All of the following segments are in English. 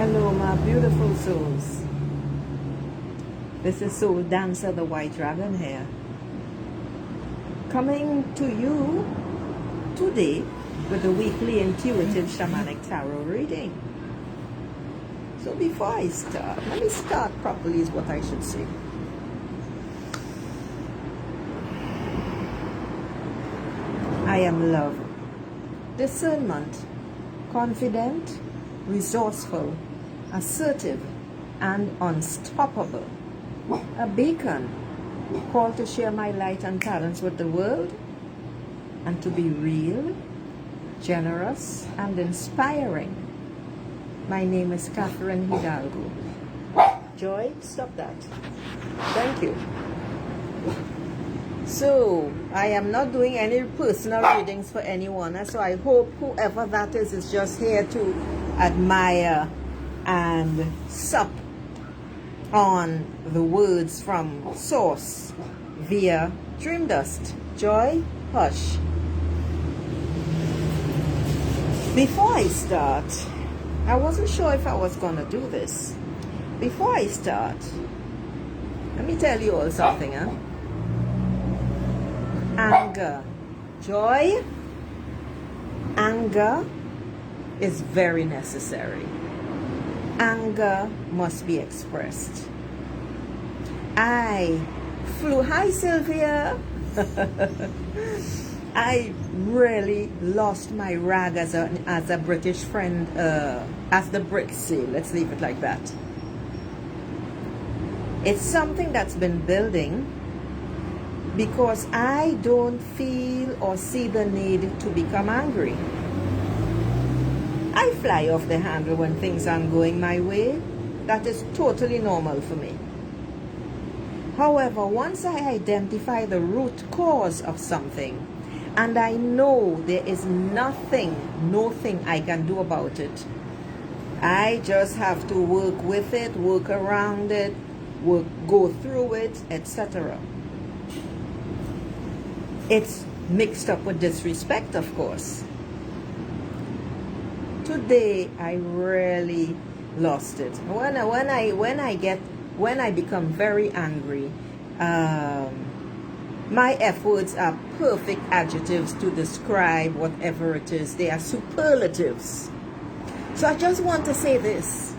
Hello, my beautiful souls. This is Soul Dancer, the White Dragon here. Coming to you today with the weekly intuitive shamanic tarot reading. So before I start, let me start properly is what I should say. I am love, discernment, confident, resourceful, assertive, and unstoppable. A beacon, called to share my light and talents with the world, and to be real, generous, and inspiring. My name is Catherine Hidalgo. Joy, stop that. Thank you. So, I am not doing any personal readings for anyone, so I hope whoever that is just here to admire and sup on the words from Source via Dream Dust. Joy, hush. Before I start, I wasn't sure if I was going to do this. Before I start, let me tell you all something, huh? Anger. Joy, anger is very necessary. Anger must be expressed. Hi Sylvia. I really lost my rag as a British friend, as the Brits say. Let's leave it like that. It's something that's been building because I don't feel or see the need to become angry. I fly off the handle when things aren't going my way. That is totally normal for me. However, once I identify the root cause of something, and I know there is nothing I can do about it, I just have to work with it, work around it, go through it, etc. It's mixed up with disrespect, of course. Today, I really lost it. When I become very angry, my F words are perfect adjectives to describe whatever it is. They are superlatives. So I just want to say this.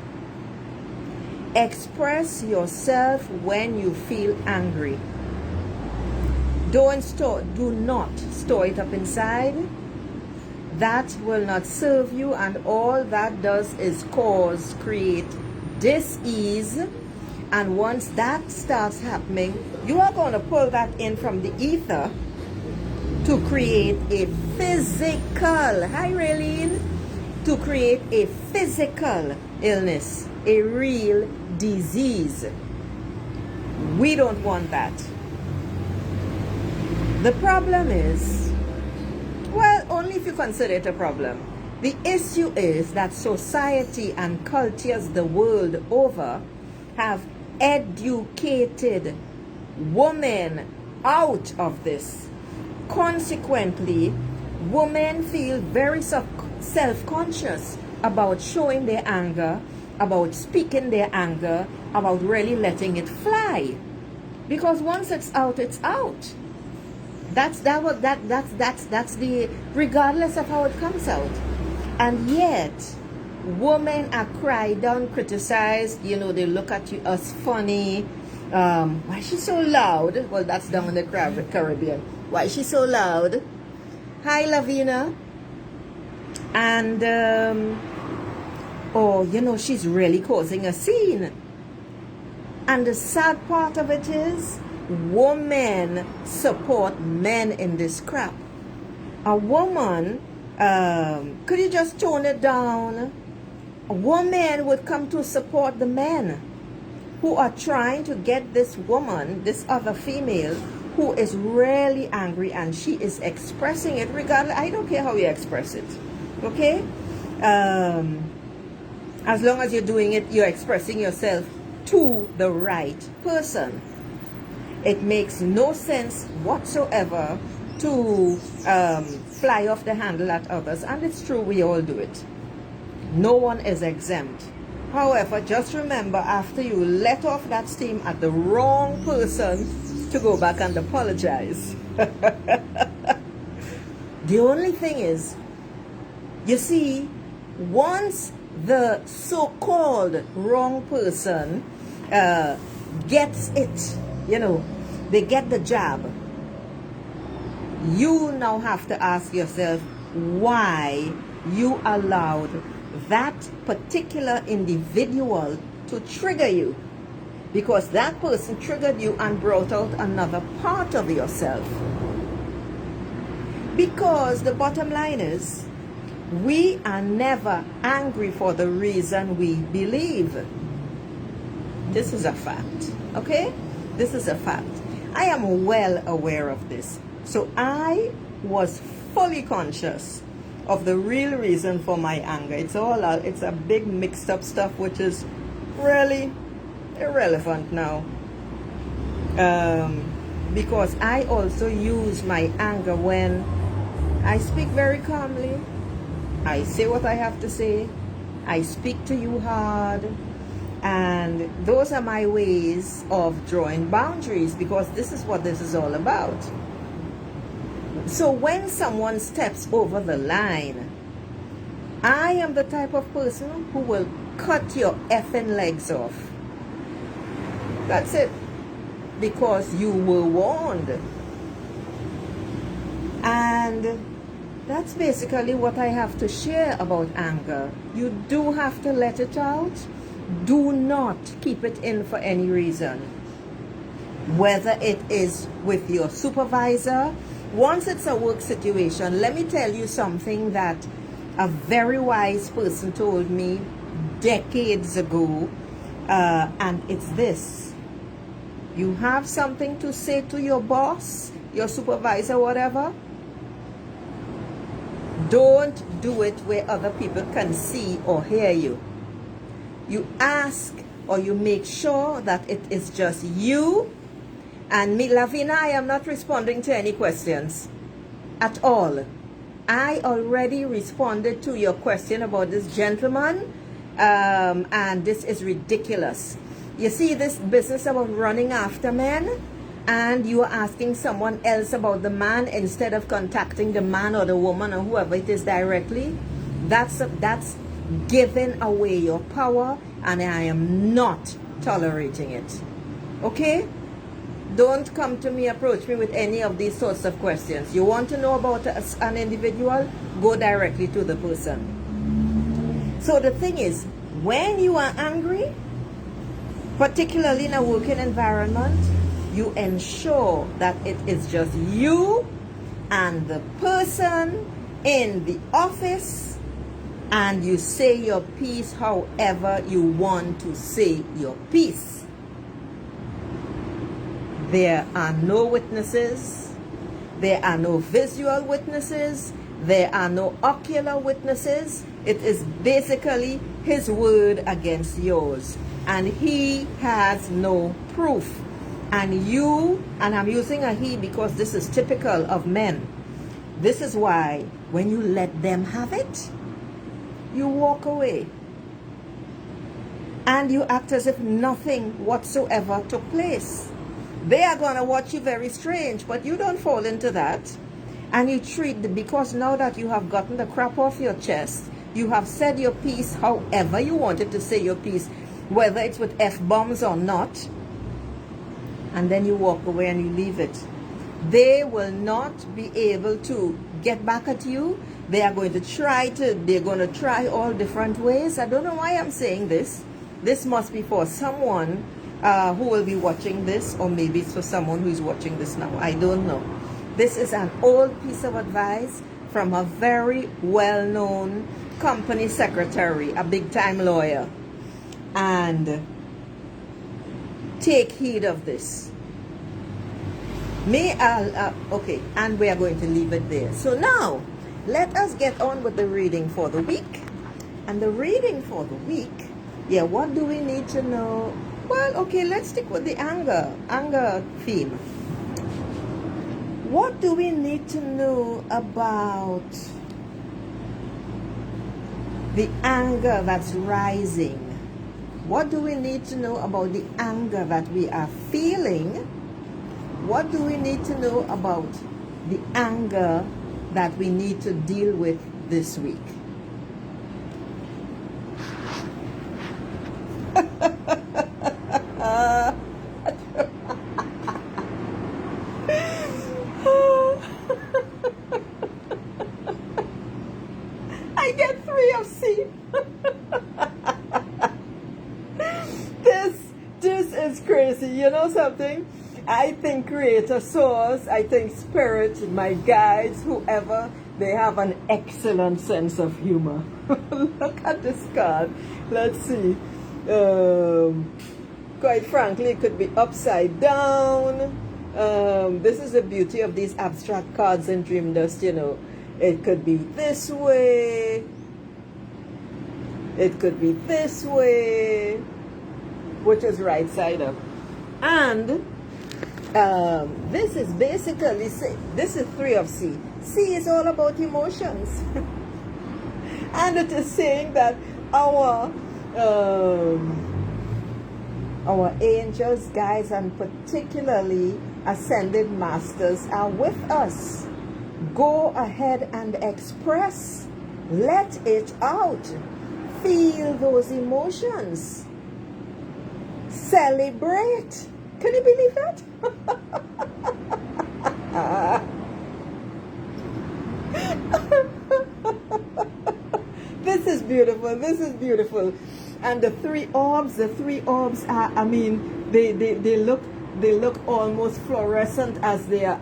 Express yourself when you feel angry. Do not store it up inside. That will not serve you, and all that does is create dis-ease. And once that starts happening, you are going to pull that in from the ether to create a physical, hi Raylene, to create a physical illness, a real disease. We don't want that. The problem is, well, only if you consider it a problem. The issue is that society and cultures the world over have educated women out of this. Consequently, women feel very self-conscious about showing their anger, about speaking their anger, about really letting it fly. Because once it's out, it's out. That's the, regardless of how it comes out. And yet, women are cried down, criticized. You know, they look at you as funny. Why is she so loud? Well, that's down in the Caribbean. Why is she so loud? Hi, Lavina. And, oh, you know, she's really causing a scene. And the sad part of it is, women support men in this crap. A woman, could you just tone it down? A woman would come to support the men who are trying to get this woman, this other female, who is really angry, and she is expressing it regardless. I don't care how you express it, okay? As long as you're doing it, you're expressing yourself to the right person. It makes no sense whatsoever to fly off the handle at others. And it's true, we all do it. No one is exempt. However, just remember, after you let off that steam at the wrong person, to go back and apologize. The only thing is, you see, once the so-called wrong person gets it, they get the jab, you now have to ask yourself why you allowed that particular individual to trigger you, because that person triggered you and brought out another part of yourself. Because the bottom line is, we are never angry for the reason we believe. This is a fact, okay? This is a fact. I am well aware of this. So I was fully conscious of the real reason for my anger. It's a big mixed up stuff which is really irrelevant now. Because I also use my anger when I speak very calmly. I say what I have to say. I speak to you hard. And those are my ways of drawing boundaries, because this is what this is all about. So when someone steps over the line, I am the type of person who will cut your effing legs off. That's it. Because you were warned. And that's basically what I have to share about anger. You do have to let it out. Do not keep it in for any reason. Whether it is with your supervisor. Once it's a work situation, let me tell you something that a very wise person told me decades ago. And it's this. You have something to say to your boss, your supervisor, whatever. Don't do it where other people can see or hear you. You ask or you make sure that it is just you and me. Lavina, I am not responding to any questions at all. I already responded to your question about this gentleman, and this is ridiculous. You see this business about running after men, and you are asking someone else about the man instead of contacting the man or the woman or whoever it is directly. That's giving away your power, and I am not tolerating it. Okay? Don't come to me, approach me with any of these sorts of questions. You want to know about an individual? Go directly to the person. So the thing is, when you are angry, particularly in a working environment, you ensure that it is just you and the person in the office, and you say your piece however you want to say your piece. There are no witnesses. There are no visual witnesses. There are no ocular witnesses. It is basically his word against yours. And he has no proof. And you, and I'm using a he because this is typical of men. This is why when you let them have it, you walk away. And you act as if nothing whatsoever took place. They are going to watch you very strange, but you don't fall into that. And you treat, because now that you have gotten the crap off your chest, you have said your piece however you wanted to say your piece, whether it's with F-bombs or not, and then you walk away and you leave it. They will not be able to get back at you. They're going to try all different ways. I don't know why I'm saying this. This must be for someone who will be watching this, or maybe it's for someone who is watching this now. I don't know. This is an old piece of advice from a very well-known company secretary, a big-time lawyer. And take heed of this. Okay, and we are going to leave it there. So now, let us get on with the reading for the week. And the reading for the week, what do we need to know? Well, okay, let's stick with the anger theme. What do we need to know about the anger that's rising What do we need to know about the anger that we are feeling? What do we need to know about the anger that we need to deal with this week? I get 3 of C. This is crazy. You know something? I think Creator Source, I think Spirit, my guides, whoever, they have an excellent sense of humor. Look at this card. Let's see. Quite frankly, it could be upside down. This is the beauty of these abstract cards in Dream Dust, you know. It could be this way. It could be this way, which is right side up. And this is basically, this is 3 of C. C is all about emotions. And it is saying that our angels, guides, and particularly ascended masters are with us. Go ahead and express. Let it out. Feel those emotions. Celebrate. Can you believe that? This is beautiful. This is beautiful. And the 3 orbs are, I mean, they look almost fluorescent as they are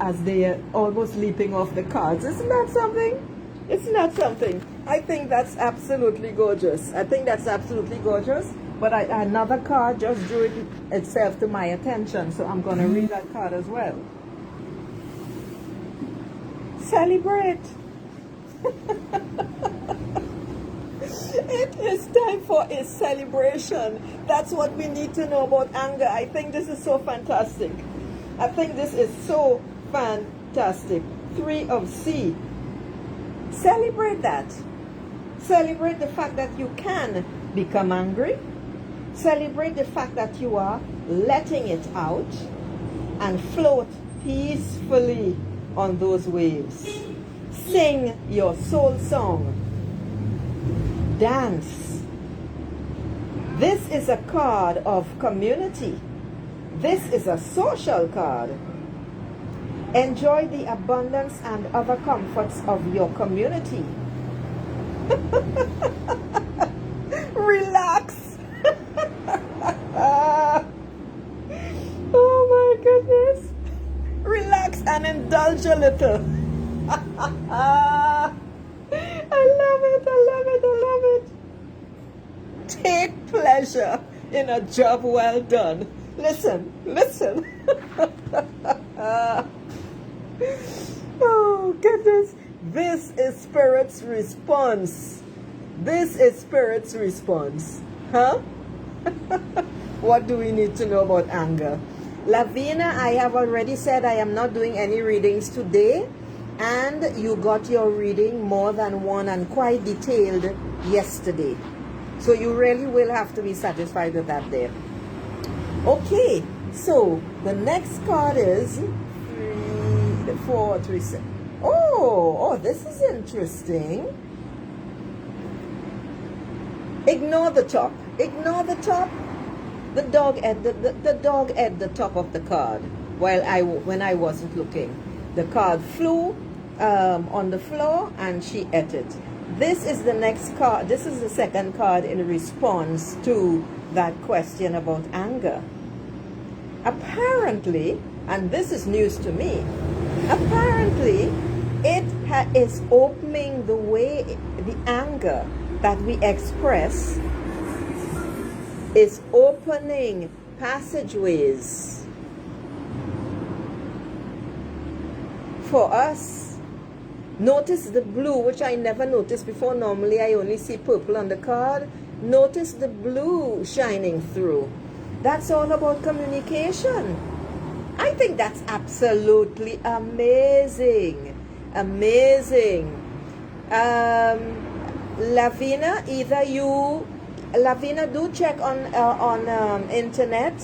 almost leaping off the cards. Isn't that something? It's not something. I think that's absolutely gorgeous. I think that's absolutely gorgeous. But another card just drew itself to my attention, so I'm going to read that card as well. Celebrate. It is time for a celebration. That's what we need to know about anger. I think this is so fantastic. I think this is so fantastic. 3 of C. Celebrate that. Celebrate the fact that you can become angry. Celebrate the fact that you are letting it out and float peacefully on those waves. Sing your soul song. Dance. This is a card of community. This is a social card. Enjoy the abundance and other comforts of your community. Relax. Oh my goodness. Relax and indulge a little. I love it, I love it, I love it. Take pleasure in a job well done. Listen, listen. Oh goodness. This is Spirit's response. This is Spirit's response. Huh? What do we need to know about anger? Lavina, I have already said I am not doing any readings today. And you got your reading more than one and quite detailed yesterday. So you really will have to be satisfied with that there. Okay, so the next card is 3, 4, 3, 6. Oh, this is interesting. Ignore the top. Ignore the top. The dog at the dog at the top of the card. When I wasn't looking, the card flew on the floor and she ate it. This is the next card. This is the second card in response to that question about anger. Apparently, and this is news to me, apparently it is opening the way, the anger that we express is opening passageways for us. Notice the blue, which I never noticed before. Normally I only see purple on the card. Notice the blue shining through. That's all about communication. I think that's absolutely amazing. Amazing. Lavina, either you Lavina, do check on internet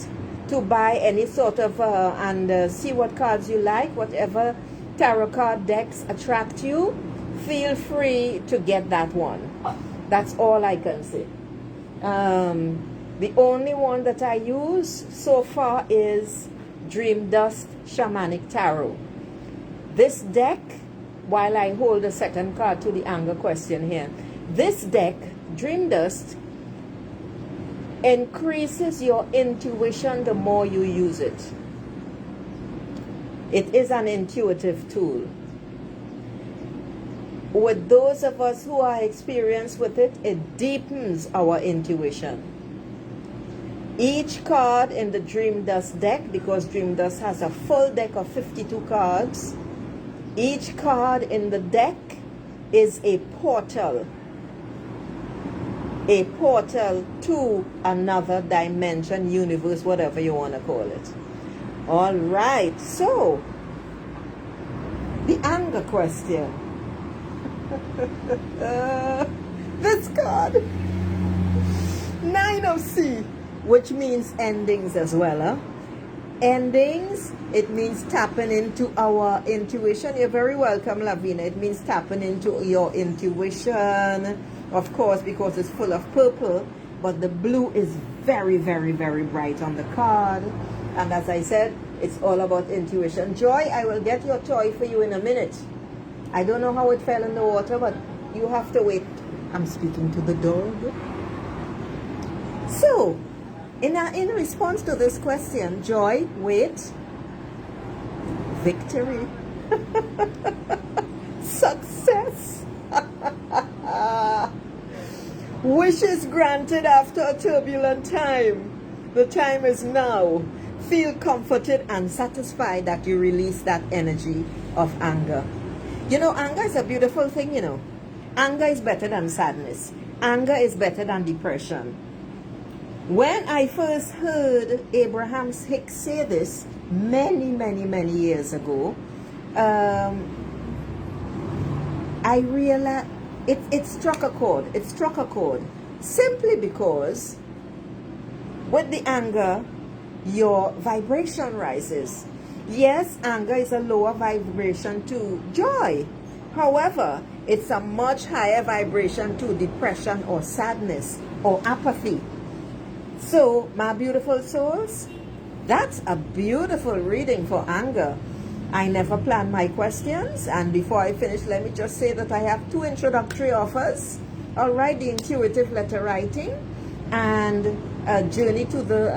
to buy any sort of and see what cards you like. Whatever tarot card decks attract you, feel free to get that one. That's all I can say. The only one that I use so far is Dream Dust Shamanic Tarot. This deck, while I hold the second card to the anger question here, this deck, Dream Dust, increases your intuition the more you use it. It is an intuitive tool. With those of us who are experienced with it, it deepens our intuition. Each card in the Dream Dust deck, because Dream Dust has a full deck of 52 cards, each card in the deck is a portal to another dimension, universe, whatever you want to call it. All right, so the anger question. This card, 9 of C, which means endings as well. Huh? Endings, it means tapping into our intuition. You're very welcome, Lavina. It means tapping into your intuition, of course, because it's full of purple, but the blue is very, very, very bright on the card. And as I said, it's all about intuition. Joy, I will get your toy for you in a minute. I don't know how it fell in the water, but you have to wait. I'm speaking to the dog. So, in response to this question, Joy, wait. Victory. Success. Wishes granted after a turbulent time. The time is now. Feel comforted and satisfied that you release that energy of anger. You know, anger is a beautiful thing, you know. Anger is better than sadness. Anger is better than depression. When I first heard Abraham Hicks say this many, many, many years ago, I realized it struck a chord. It struck a chord simply because with the anger, your vibration rises. Yes, anger is a lower vibration to joy. However, it's a much higher vibration to depression or sadness or apathy. So, my beautiful souls, that's a beautiful reading for anger. I never plan my questions, and before I finish, let me just say that I have 2 introductory offers. All right, the intuitive letter writing and a journey to the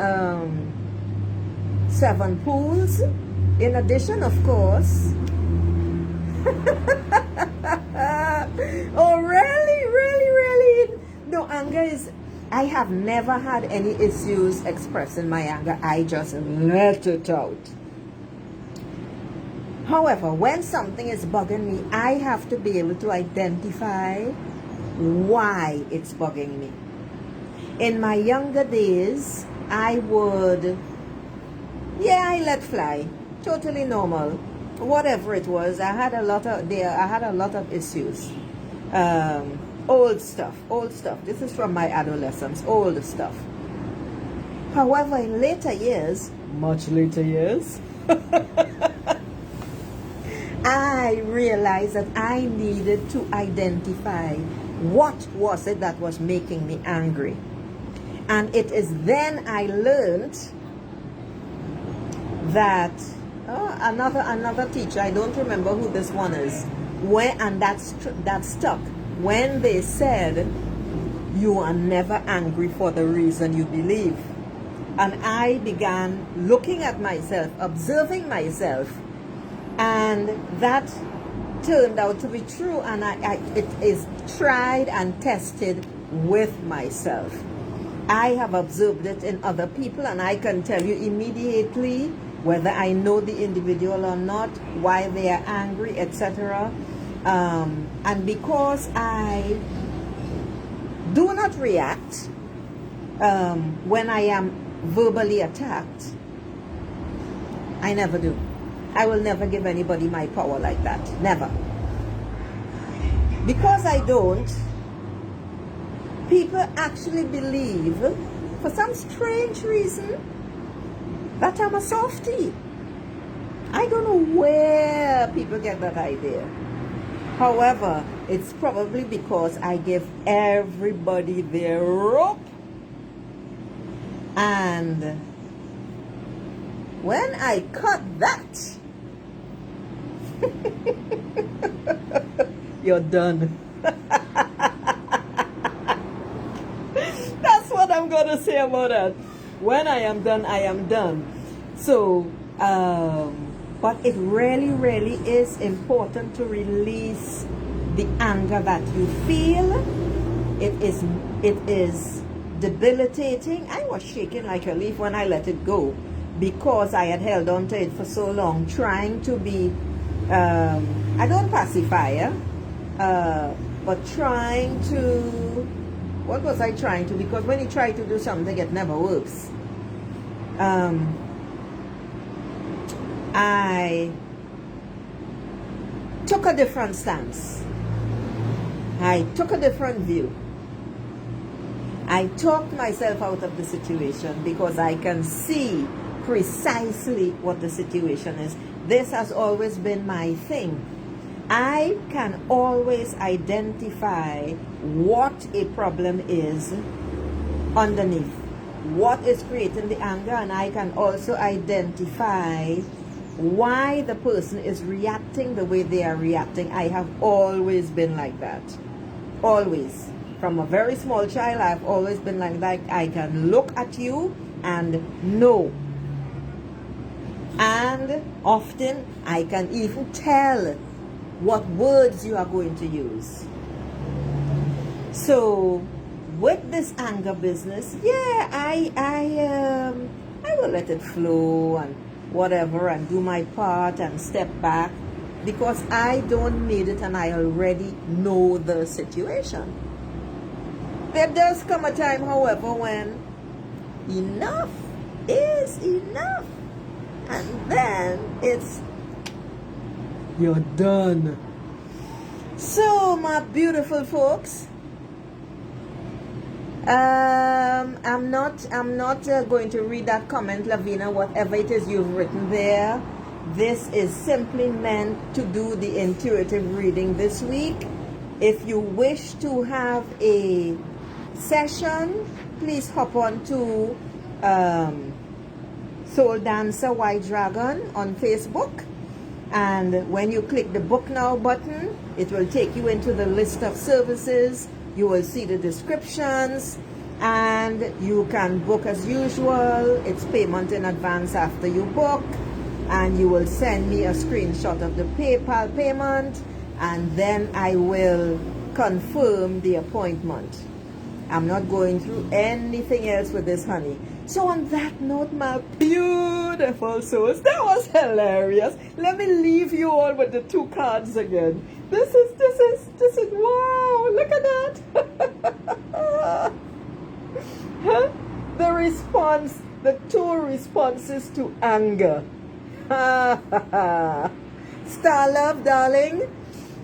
7 pools. In addition, of course, oh really, no, anger is, I have never had any issues expressing my anger. I just let it out. However, when something is bugging me, I have to be able to identify why it's bugging me. In my younger days, I would, I let fly. Totally normal. Whatever it was, I had a lot of issues. Old stuff. This is from my adolescence, old stuff. However, in later years, much later years, I realized that I needed to identify what was it that was making me angry. And it is then I learned that another teacher, I don't remember who this one is, and that stuck when they said you are never angry for the reason you believe. And I began looking at myself, observing myself, and that turned out to be true, and it is tried and tested with myself. I have observed it in other people, and I can tell you immediately whether I know the individual or not, why they are angry, etc. And because I do not react when I am verbally attacked, I never do. I will never give anybody my power like that. Never. Because I don't, people actually believe, for some strange reason, that I'm a softie. I don't know where people get that idea. However, it's probably because I give everybody their rope. And when I cut that, you're done. That's what I'm going to say about that. When I am done, I am done. So, but it really, really is important to release the anger that you feel. It is debilitating. I was shaking like a leaf when I let it go because I had held on to it for so long, trying to be, I don't pacify, but trying to, what was I trying to? Because when you try to do something, it never works. I took a different stance. I took a different view. I talked myself out of the situation because I can see precisely what the situation is. This has always been my thing. I can always identify what a problem is underneath, what is creating the anger, and I can also identify why the person is reacting the way they are reacting. I have always been like that. Always. From a very small child, I've always been like that. I can look at you and know. And often I can even tell what words you are going to use. So with this anger business, yeah, I will let it flow and whatever and do my part and step back because I don't need it and I already know the situation. There does come a time, however, when enough is enough. And then it's, you're done. So, my beautiful folks, I'm not going to read that comment, Lavina, whatever it is you've written there. This is simply meant to do the intuitive reading this week. If you wish to have a session, please hop on to Soul Dancer White Dragon on Facebook, and when you click the book now button, it will take you into the list of services. You will see the descriptions and you can book as usual. It's payment in advance after you book, and you will send me a screenshot of the PayPal payment, and then I will confirm the appointment. I'm not going through anything else with this, honey. So on that note, my beautiful souls, that was hilarious. Let me leave you all with the two cards again. This is wow, look at that. Huh? The response, the two responses to anger. Star Love, darling,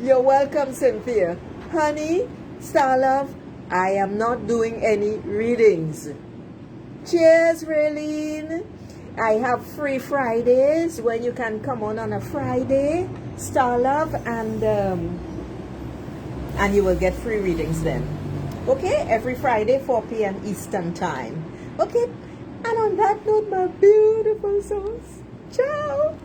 you're welcome, Cynthia. Honey, Star Love, I am not doing any readings. Cheers, Raylene. I have free Fridays when you can come on a Friday, Star Love, and you will get free readings then. Okay, every Friday, 4 p.m. Eastern Time. Okay, and on that note, my beautiful souls, ciao.